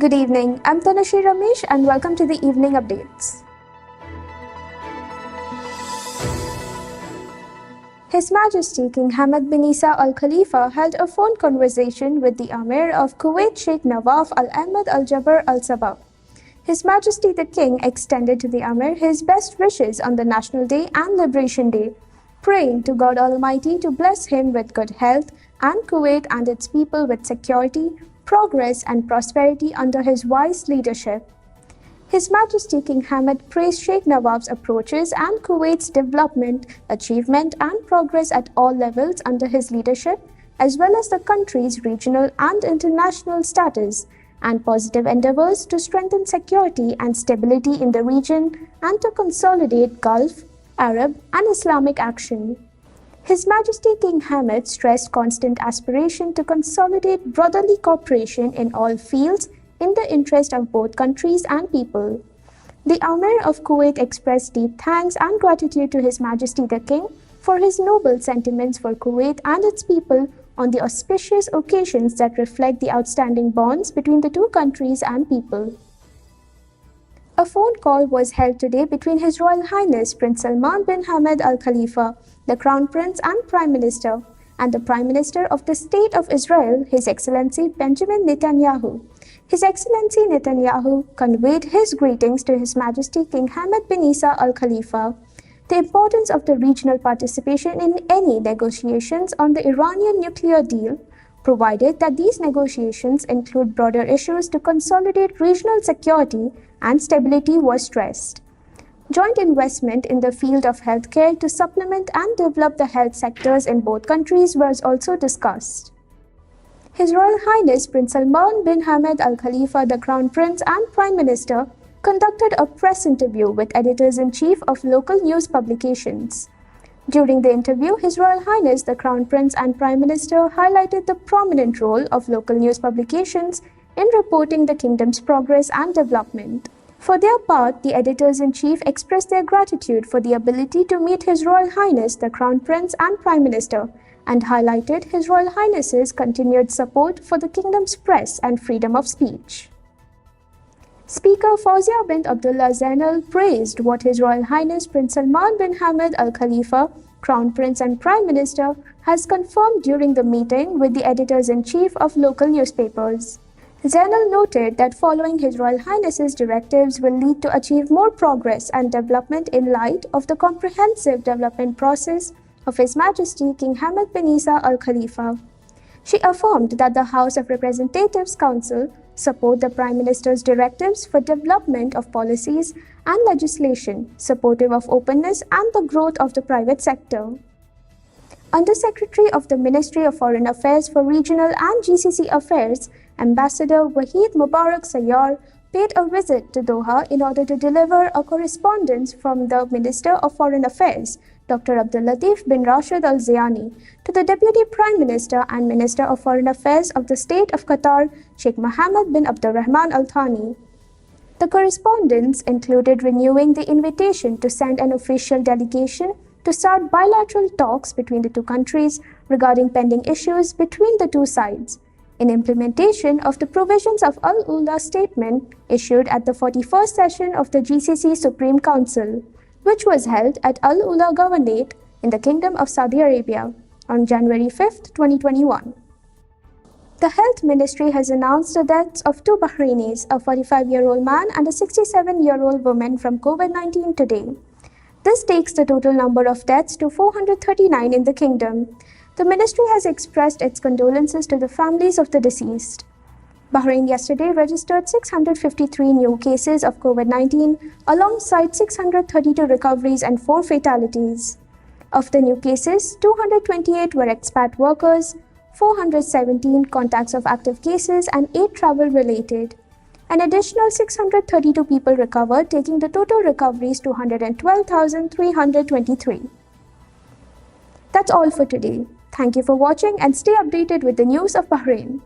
Good evening, I'm Tanushree Ramesh and welcome to the evening updates. His Majesty King Hamad bin Isa Al Khalifa held a phone conversation with the Amir of Kuwait Sheikh Nawaf Al Ahmed Al Jabr Al Sabah. His Majesty the King extended to the Amir his best wishes on the National Day and Liberation Day, praying to God Almighty to bless him with good health and Kuwait and its people with security, progress and prosperity under his wise leadership. His Majesty King Hamad praised Sheikh Nawaf's approaches and Kuwait's development, achievement and progress at all levels under his leadership, as well as the country's regional and international status, and positive endeavors to strengthen security and stability in the region and to consolidate Gulf, Arab and Islamic action. His Majesty King Hamad stressed constant aspiration to consolidate brotherly cooperation in all fields in the interest of both countries and people. The Amir of Kuwait expressed deep thanks and gratitude to His Majesty the King for his noble sentiments for Kuwait and its people on the auspicious occasions that reflect the outstanding bonds between the two countries and people. A phone call was held today between His Royal Highness Prince Salman bin Hamad Al Khalifa, the Crown Prince and Prime Minister, and the Prime Minister of the State of Israel, His Excellency Benjamin Netanyahu. His Excellency Netanyahu conveyed his greetings to His Majesty King Hamad bin Isa Al Khalifa. The importance of the regional participation in any negotiations on the Iranian nuclear deal, provided that these negotiations include broader issues to consolidate regional security and stability, was stressed. Joint investment in the field of healthcare to supplement and develop the health sectors in both countries was also discussed. His Royal Highness Prince Salman bin Hamad Al Khalifa, the Crown Prince and Prime Minister, conducted a press interview with editors-in-chief of local news publications. During the interview, His Royal Highness the Crown Prince and Prime Minister highlighted the prominent role of local news publications in reporting the kingdom's progress and development. For their part, the editors-in-chief expressed their gratitude for the ability to meet His Royal Highness the Crown Prince and Prime Minister, and highlighted His Royal Highness's continued support for the kingdom's press and freedom of speech. Speaker Fawzia bint Abdullah Zainal praised what His Royal Highness Prince Salman bin Hamad Al Khalifa, Crown Prince and Prime Minister, has confirmed during the meeting with the editors-in-chief of local newspapers. Zainal noted that following His Royal Highness's directives will lead to achieve more progress and development in light of the comprehensive development process of His Majesty King Hamad bin Isa Al Khalifa. She affirmed that the House of Representatives Council support the Prime Minister's directives for development of policies and legislation supportive of openness and the growth of the private sector. Under-Secretary of the Ministry of Foreign Affairs for Regional and GCC Affairs, Ambassador Wahid Mubarak Sayyar, paid a visit to Doha in order to deliver a correspondence from the Minister of Foreign Affairs, Dr. Abdul Latif bin Rashid Al Zayani, to the Deputy Prime Minister and Minister of Foreign Affairs of the State of Qatar, Sheikh Mohammed bin Abdurrahman Al Thani. The correspondence included renewing the invitation to send an official delegation to start bilateral talks between the two countries regarding pending issues between the two sides, in implementation of the provisions of Al-Ula statement issued at the 41st session of the GCC Supreme Council, which was held at Al-Ula Governorate in the Kingdom of Saudi Arabia on January 5, 2021. The Health Ministry has announced the deaths of two Bahrainis, a 45-year-old man and a 67-year-old woman from COVID-19 today. This takes the total number of deaths to 439 in the kingdom. The ministry has expressed its condolences to the families of the deceased. Bahrain yesterday registered 653 new cases of COVID-19 alongside 632 recoveries and 4 fatalities. Of the new cases, 228 were expat workers, 417 contacts of active cases and 8 travel-related. An additional 632 people recovered, taking the total recoveries to 112,323. That's all for today. Thank you for watching and stay updated with the news of Bahrain.